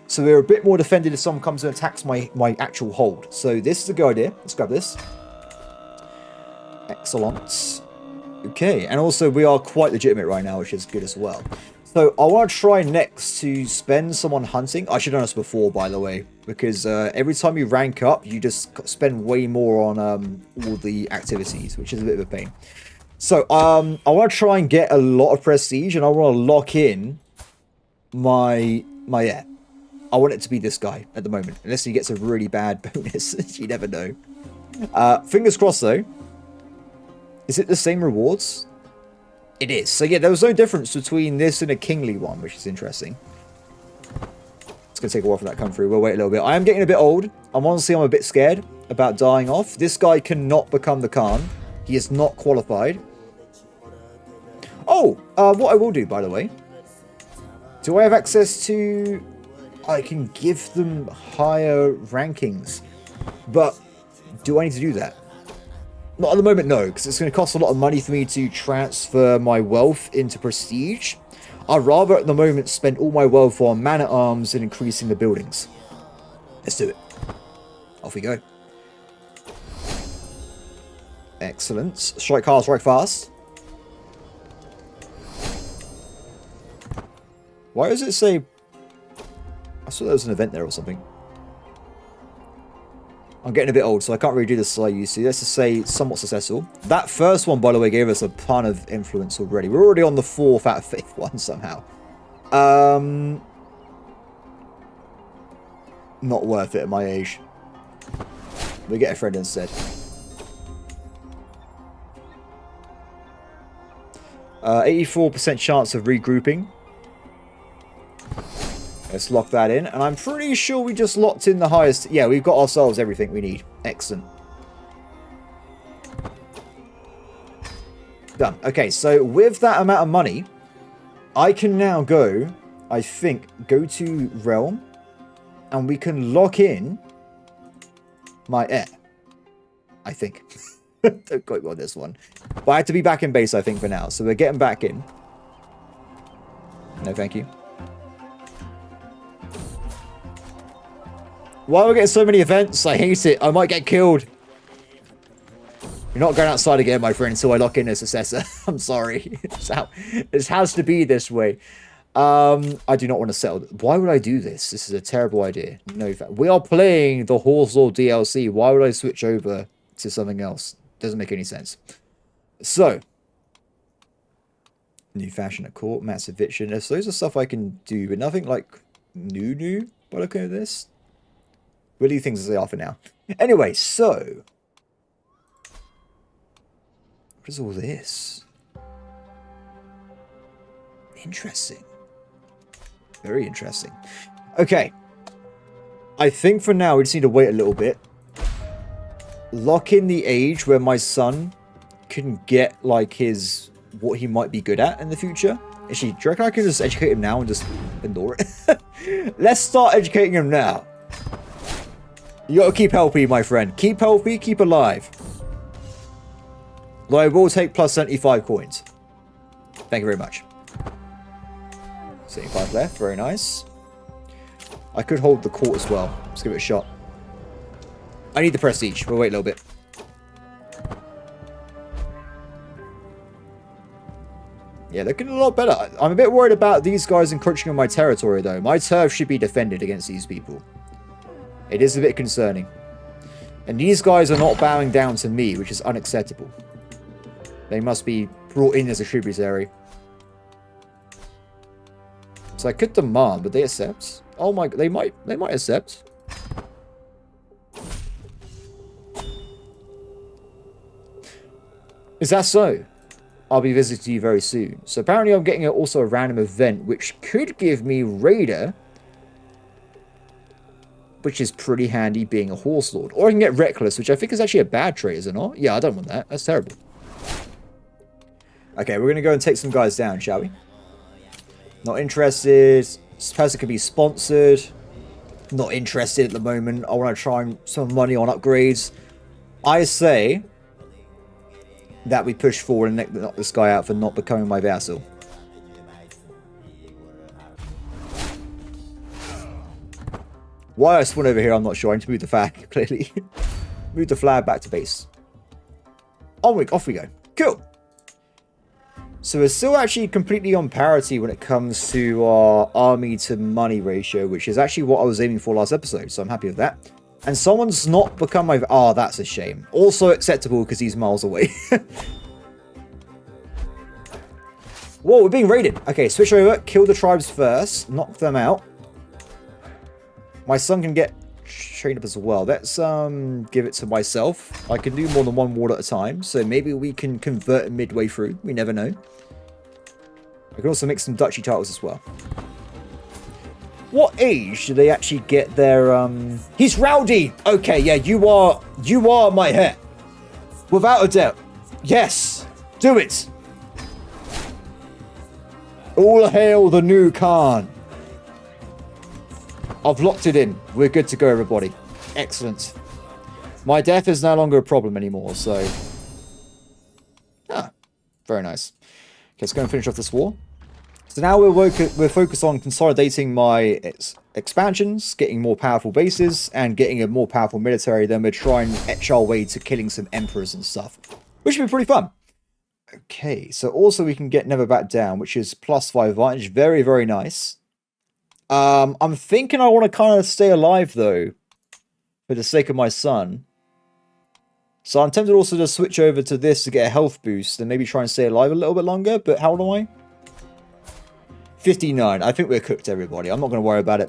So we're a bit more defended if someone comes and attacks my actual hold. So this is a good idea. Let's grab this. Excellent. Okay. And also we are quite legitimate right now, which is good as well. So I want to try next to spend someone hunting. I should have done this before, by the way, because every time you rank up, you just spend way more on all the activities, which is a bit of a pain. So I want to try and get a lot of prestige, and I want to lock in my yeah. I want it to be this guy at the moment, unless he gets a really bad bonus. You never know. Fingers crossed, though. Is it the same rewards? It is. So yeah, there was no difference between this and a kingly one, which is interesting. It's going to take a while for that to come through. We'll wait a little bit. I am getting a bit old. I'm a bit scared about dying off. This guy cannot become the Khan. He is not qualified. Oh, what I will do, by the way. Do I have access to... I can give them higher rankings. But do I need to do that? Not at the moment, no, because it's going to cost a lot of money for me to transfer my wealth into prestige. I'd rather at the moment spend all my wealth on man-at-arms and increasing the buildings. Let's do it. Off we go. Excellent. Strike hard, strike fast. Why does it say... I saw there was an event there or something. I'm getting a bit old, so I can't really do this as I used to. Let's just say somewhat successful. That first one, by the way, gave us a ton of influence already. We're already on the 4th out of 5th one somehow. Not worth it at my age. We get a friend instead. 84% chance of regrouping. Let's lock that in. And I'm pretty sure we just locked in the highest. Yeah, we've got ourselves everything we need. Excellent. Done. Okay, so with that amount of money, I can now go, I think, go to Realm. And we can lock in my heir. I think. Don't quote me on this one. But I have to be back in base, I think, for now. So we're getting back in. No, thank you. Why are we getting so many events? I hate it. I might get killed. You're not going outside again, my friend, until I lock in a successor. I'm sorry. This has to be this way. I do not want to settle. Why would I do this? This is a terrible idea. No, we are playing the Horse Lord DLC. Why would I switch over to something else? Doesn't make any sense. So, new fashion at court, massive eviction. Those are stuff I can do, but nothing like new by looking at this. We'll leave things as they are for now. Anyway, so what is all this? Interesting. Very interesting. Okay. I think for now we just need to wait a little bit. Lock in the age where my son can get like what he might be good at in the future. Actually, do you reckon I can just educate him now and just ignore it? Let's start educating him now. You gotta keep healthy, my friend. Keep healthy, keep alive. Though I will take plus 75 coins. Thank you very much. 75 left, very nice. I could hold the court as well. Let's give it a shot. I need the prestige. We'll wait a little bit. Yeah, looking a lot better. I'm a bit worried about these guys encroaching on my territory, though. My turf should be defended against these people. It is a bit concerning. And these guys are not bowing down to me, which is unacceptable. They must be brought in as a tributary. So I could demand, but they accept. Oh my, they might accept. Is that so? I'll be visiting you very soon. So apparently I'm getting also a random event, which could give me Raider, which is pretty handy being a horse lord. Or I can get Reckless, which I think is actually a bad trait, is it not? Yeah, I don't want that. That's terrible. Okay, we're going to go and take some guys down, shall we? Not interested. This person could be sponsored. Not interested at the moment. I want to try some money on upgrades. I say that we push forward and knock this guy out for not becoming my vassal. Why I spawned over here, I'm not sure. I need to move the flag, clearly. Move the flag back to base. Off we go. Cool. So we're still actually completely on parity when it comes to our army to money ratio, which is actually what I was aiming for last episode, so I'm happy with that. And someone's not become my... Oh, that's a shame. Also acceptable because he's miles away. Whoa, we're being raided. Okay, switch over. Kill the tribes first. Knock them out. My son can get trained up as well. Let's give it to myself. I can do more than one ward at a time. So maybe we can convert midway through. We never know. I can also make some duchy titles as well. What age do they actually get their He's rowdy! Okay, yeah, you are my heir. Without a doubt. Yes! Do it! All hail the new Khan. I've locked it in. We're good to go, everybody. Excellent. My death is no longer a problem anymore, so... Ah, very nice. Okay, let's go and finish off this war. So now we're focused on consolidating my expansions, getting more powerful bases, and getting a more powerful military. Then we're trying to etch our way to killing some emperors and stuff, which would be pretty fun. Okay, so also we can get Never Back Down, which is +5 advantage. Very, very nice. I'm thinking I want to kind of stay alive, though, for the sake of my son. So I'm tempted also to switch over to this to get a health boost and maybe try and stay alive a little bit longer. But how old am I? 59. I think we're cooked, everybody. I'm not going to worry about it.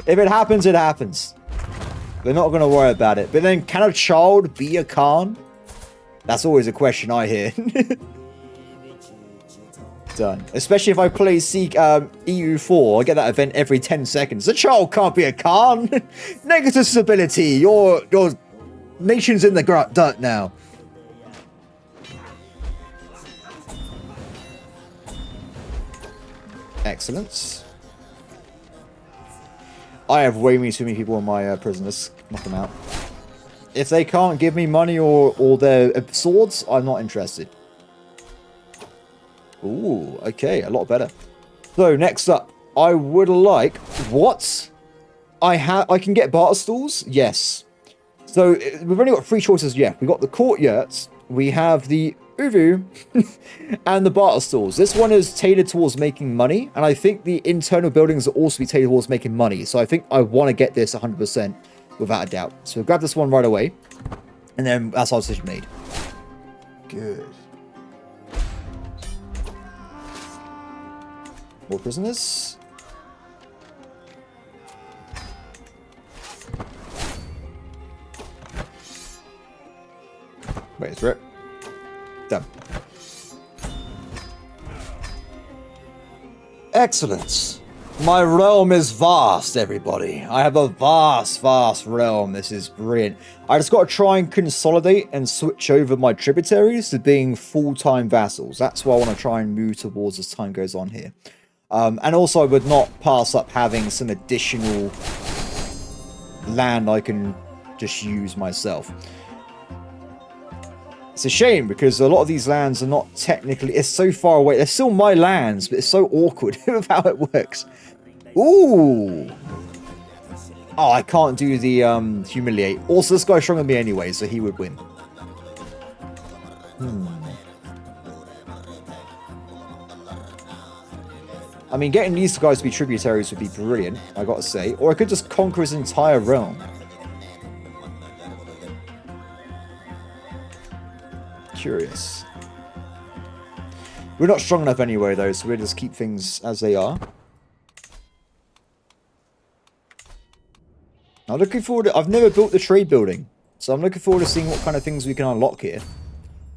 If it happens, it happens. We're not going to worry about it. But then, can a child be a Khan? That's always a question I hear. Done. Especially if I play EU4, I get that event every 10 seconds. A child can't be a Khan. Negative stability. Your nation's in the dirt now. Excellent. I have way too many people in my prisoners. Knock them out. If they can't give me money or their swords, I'm not interested. Ooh, okay, a lot better. So next up, I would like what I can get barter stalls. Yes. So we've only got 3 choices. Yeah, we got the courtyards, we have the Uvu, and the barter stalls. This one is tailored towards making money, and I think the internal buildings will also be tailored towards making money. So I think I want to get this 100% without a doubt. So we'll grab this one right away, and then that's our decision made. Good. More prisoners. Wait for it. Done. Excellent. My realm is vast, everybody. I have a vast realm. This is brilliant. I just got to try and consolidate and switch over my tributaries to being full-time vassals. That's what I want to try and move towards as time goes on here. And also, I would not pass up having some additional land I can just use myself. It's a shame because a lot of these lands are not technically... It's so far away. They're still my lands, but it's so awkward with how it works. Ooh! Oh, I can't do the humiliate. Also, this guy's stronger than me anyway, so he would win. I mean, getting these guys to be tributaries would be brilliant, I gotta say. Or I could just conquer his entire realm. Curious. We're not strong enough anyway, though, so we'll just keep things as they are. I'm looking forward to... I've never built the trade building, so I'm looking forward to seeing what kind of things we can unlock here.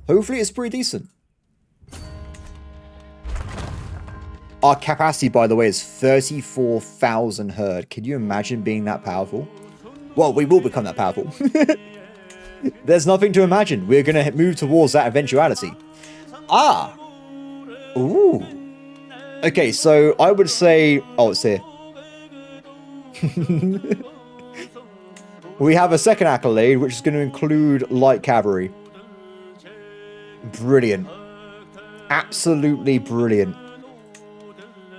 Hopefully it's pretty decent. Our capacity, by the way, is 34,000 herd. Can you imagine being that powerful? Well, we will become that powerful. There's nothing to imagine. We're going to move towards that eventuality. Ah! Ooh. Okay, so I would say... Oh, it's here. We have a second accolade, which is going to include light cavalry. Brilliant. Absolutely brilliant.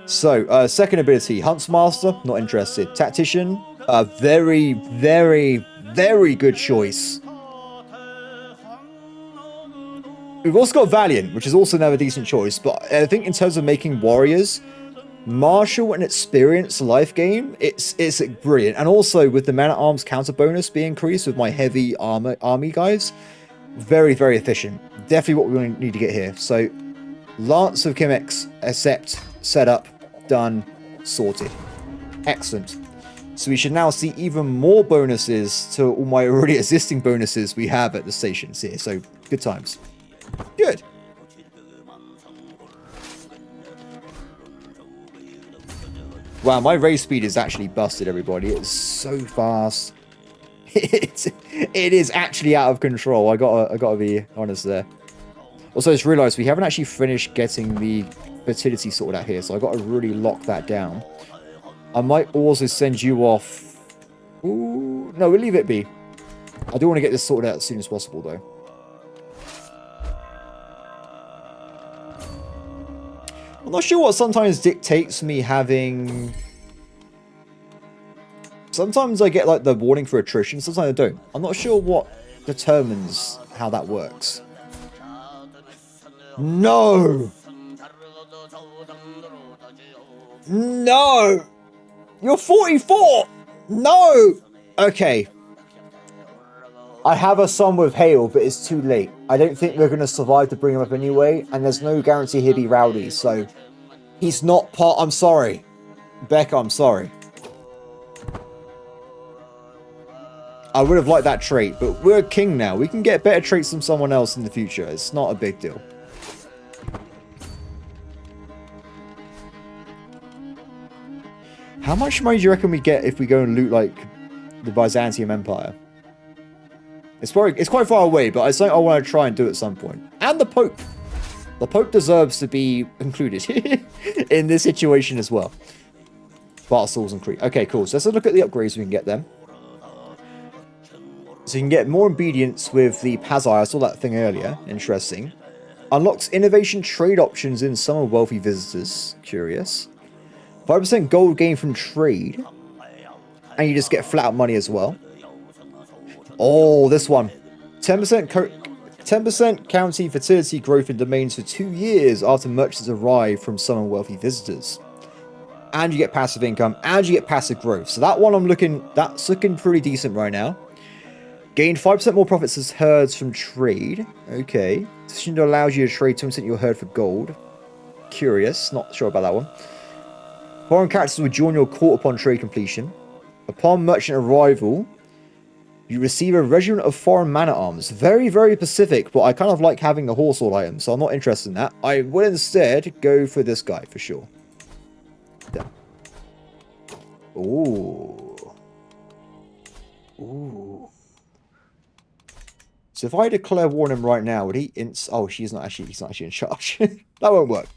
So, second ability, Huntsmaster, not interested. Tactician, very good choice. We've also got Valiant, which is also another decent choice, but I think in terms of making warriors, martial and experience life gain, it's brilliant. And also with the man-at-arms counter bonus being increased with my heavy army guys, very efficient. Definitely what we need to get here. So, Lance of Chemex, accept, set up, done, sorted. Excellent. So we should now see even more bonuses to all my already existing bonuses we have at the stations here. So, good times. Good. Wow, my race speed is actually busted, everybody. It's so fast. It is actually out of control. I gotta be honest there. Also, I just realized we haven't actually finished getting the fertility sorted out here, so I gotta really lock that down. I might also send you off. Ooh, no, we'll leave it be. I do want to get this sorted out as soon as possible, though. I'm not sure what sometimes dictates me having... Sometimes I get like the warning for attrition, sometimes I don't. I'm not sure what determines how that works. No! No! You're 44! No! Okay. I have a son with hail, but it's too late. I don't think we're going to survive to bring him up anyway, and there's no guarantee he'll be rowdy, so... He's not part... I'm sorry. Becca, I'm sorry. I would have liked that trait, but we're a king now. We can get better traits from someone else in the future. It's not a big deal. How much money do you reckon we get if we go and loot, like, the Byzantium Empire? It's quite far away, but it's something I want to try and do at some point. And the Pope. The Pope deserves to be included in this situation as well. Bar Stalls and Crete. Okay, cool. So let's look at the upgrades we can get them. So you can get more obedience with the Pazai. I saw that thing earlier. Interesting. Unlocks innovation trade options in some of wealthy visitors. Curious. 5% gold gain from trade. And you just get flat out money as well. Oh, this one. 10% county fertility growth in domains for 2 years after merchants arrive from some wealthy visitors. And you get passive income, and you get passive growth. So that one that's looking pretty decent right now. Gain 5% more profits as herds from trade. Okay. Decision allows you to trade 20% your herd for gold. Curious. Not sure about that one. Foreign characters will join your court upon trade completion. Upon merchant arrival, you receive a regiment of foreign man-at-arms. Very, very specific, but I kind of like having the horse sword item, so I'm not interested in that. I will instead go for this guy, for sure. Yeah. Ooh. Ooh. So if I declare war on him right now, would he oh, he's not actually in charge. That won't work.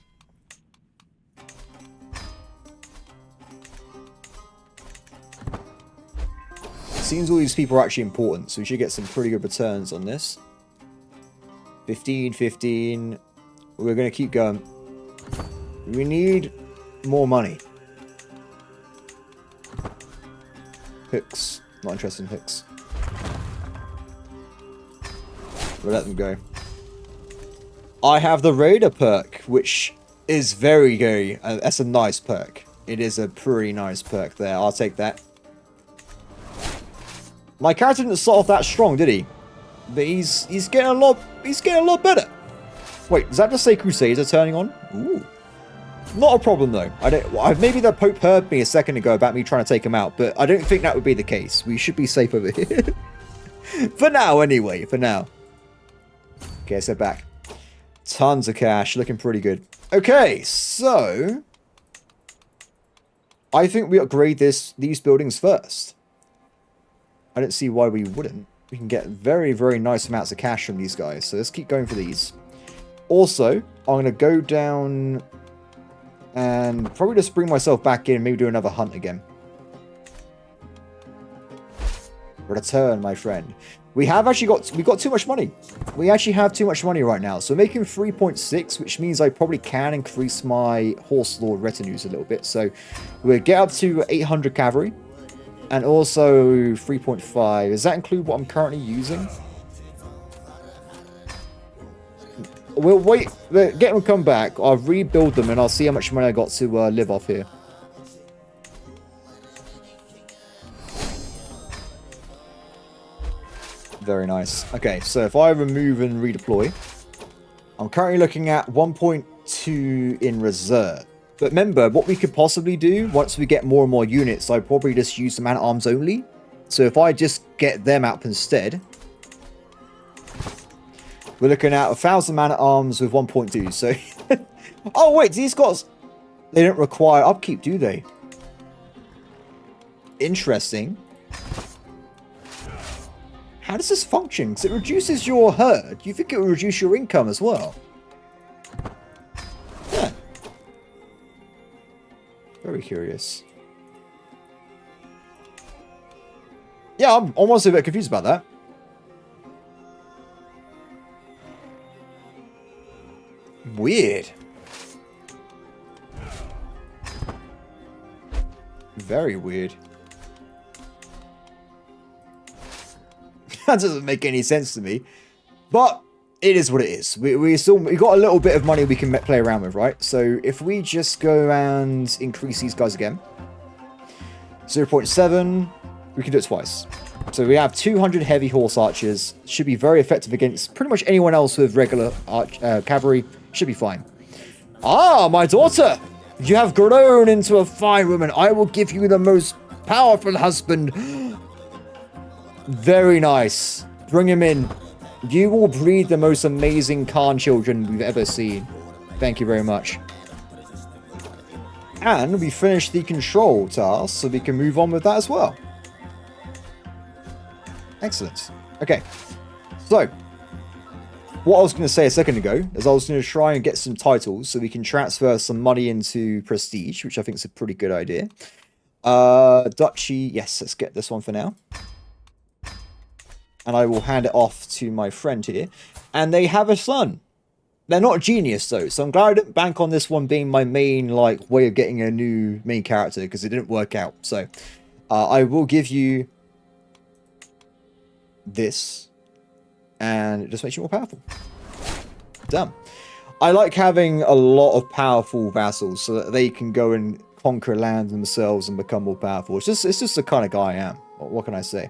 Seems all these people are actually important, so we should get some pretty good returns on this. 15, 15. We're going to keep going. We need more money. Hooks. Not interested in hooks. We'll let them go. I have the Raider perk, which is very, very... that's a nice perk. It is a pretty nice perk there. I'll take that. My character didn't start off that strong, did he? But he's getting a lot better. Wait, does that just say Crusader turning on? Ooh. Not a problem though. Maybe the Pope heard me a second ago about me trying to take him out, but I don't think that would be the case. We should be safe over here. For now, anyway. For now. Okay, so back. Tons of cash. Looking pretty good. Okay, so... I think we upgrade these buildings first. I don't see why we wouldn't. We can get very, very nice amounts of cash from these guys. So let's keep going for these. Also, I'm going to go down and probably just bring myself back in and maybe do another hunt again. Return, my friend. We got too much money. We actually have too much money right now. So we're making 3.6, which means I probably can increase my horse lord retinues a little bit. So we'll get up to 800 cavalry. And also 3.5. Does that include what I'm currently using? We'll wait. Get them come back. I'll rebuild them and I'll see how much money I got to live off here. Very nice. Okay, so if I remove and redeploy, I'm currently looking at 1.2 in reserve. But remember, what we could possibly do, once we get more and more units, I'd probably just use the man-at-arms only. So if I just get them out instead, we're looking at 1,000 man-at-arms with 1.2. So, oh wait, these guys, they don't require upkeep, do they? Interesting. How does this function? Because it reduces your herd. Do you think it will reduce your income as well? Yeah. Very curious. Yeah, I'm almost a bit confused about that. Weird. Very weird. That doesn't make any sense to me. But it is what it is. We got a little bit of money we can play around with, right? So if we just go and increase these guys again. 0.7. We can do it twice. So we have 200 heavy horse archers. Should be very effective against pretty much anyone else with regular cavalry. Should be fine. Ah, my daughter! You have grown into a fine woman. I will give you the most powerful husband. Very nice. Bring him in. You will breed the most amazing Khan children we've ever seen. Thank you very much. And we finished the control task, so we can move on with that as well. Excellent. Okay. So, what I was going to say a second ago is I was going to try and get some titles so we can transfer some money into prestige, which I think is a pretty good idea. Duchy, yes, let's get this one for now. And I will hand it off to my friend here. And they have a son. They're not a genius, though, so I'm glad I didn't bank on this one being my main, like, way of getting a new main character, because it didn't work out. So, I will give you this, and it just makes you more powerful. Damn. I like having a lot of powerful vassals, so that they can go and conquer land themselves and become more powerful. It's just the kind of guy I am. What can I say?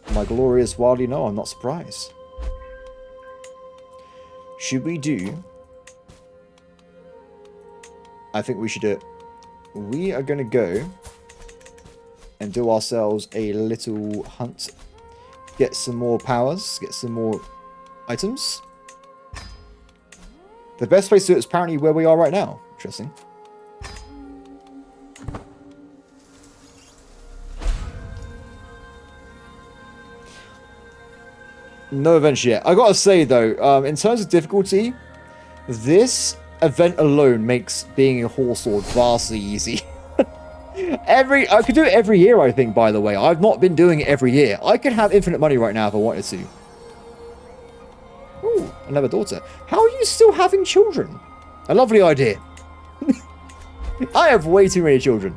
Am I glorious wildly? No, I'm not surprised. Should we do... I think we should do it. We are going to go and do ourselves a little hunt. Get some more powers. Get some more items. The best place to do it is apparently where we are right now. Interesting. No events yet. I gotta say though, in terms of difficulty, this event alone makes being a horse lord vastly easy. I could do it every year, I think, by the way. I've not been doing it every year. I could have infinite money right now if I wanted to. Ooh, another daughter. How are you still having children? A lovely idea. I have way too many children.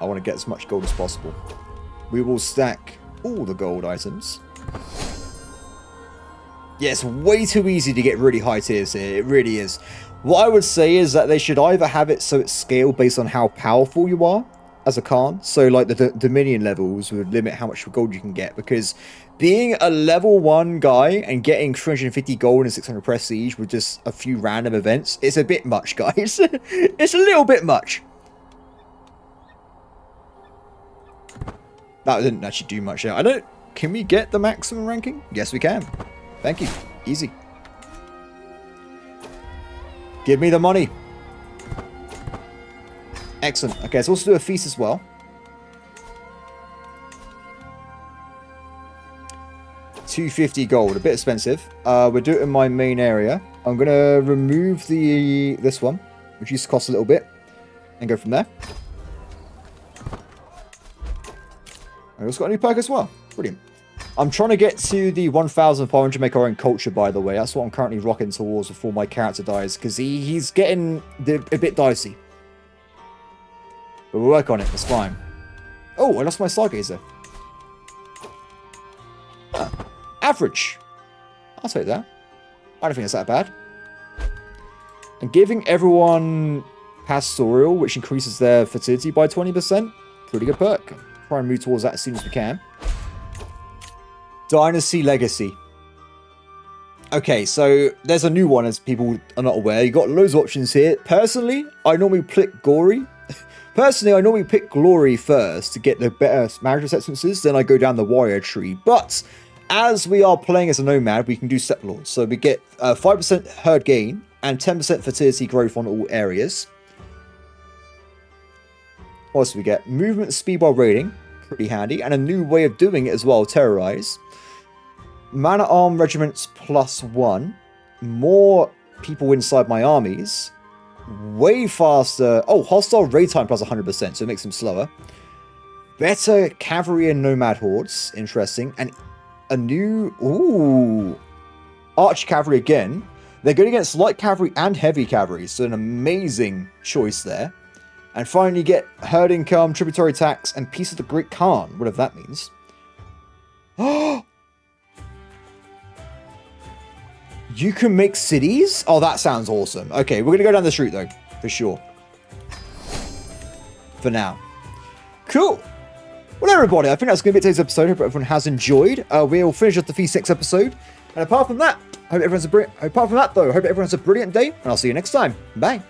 I want to get as much gold as possible. We will stack all the gold items. Yeah, it's way too easy to get really high tiers here. It really is. What I would say is that they should either have it so it's scaled based on how powerful you are as a Khan. So, like, the Dominion levels would limit how much gold you can get. Because being a level 1 guy and getting 350 gold and 600 prestige with just a few random events, it's a bit much, guys. It's a little bit much. That didn't actually do much. I don't... Can we get the maximum ranking? Yes, we can. Thank you. Easy. Give me the money. Excellent. Okay, let's also do a feast as well. 250 gold. A bit expensive. We'll do it in my main area. I'm going to remove this one. Reduce the cost a little bit. And go from there. I also got a new perk as well. Brilliant. I'm trying to get to the 1,500 make our own culture, by the way. That's what I'm currently rocking towards before my character dies. Because he's getting a bit dicey. But we'll work on it. It's fine. Oh, I lost my Stargazer. Huh. Average. I'll take that. I don't think it's that bad. And giving everyone pastoral, which increases their fertility by 20%. Pretty good perk. Try and move towards that as soon as we can. Dynasty Legacy. Okay, so there's a new one as people are not aware. You got loads of options here. Personally, I normally pick Glory. Personally, I normally pick Glory first to get the better marriage acceptances. Then I go down the warrior tree. But as we are playing as a nomad, we can do Steppe Lords. So we get 5% herd gain and 10% fertility growth on all areas. What else do we get? Movement speed while raiding. Pretty handy. And a new way of doing it as well. Terrorize. Man at arm regiments +1. More people inside my armies. Way faster. Oh, hostile raid time plus 100%. So it makes them slower. Better cavalry and nomad hordes. Interesting. And a new... Ooh. Arch cavalry again. They're good against light cavalry and heavy cavalry. So an amazing choice there. And finally get herd income, tributary tax, and Peace of the Great Khan, whatever that means. Oh! You can make cities? Oh, that sounds awesome. Okay, we're going to go down this route, though, for sure. For now. Cool. Well, everybody, I think that's going to be today's episode. I hope everyone has enjoyed. We'll finish up the Feast 6 episode. And apart from that, I hope everyone's a brilliant day, and I'll see you next time. Bye.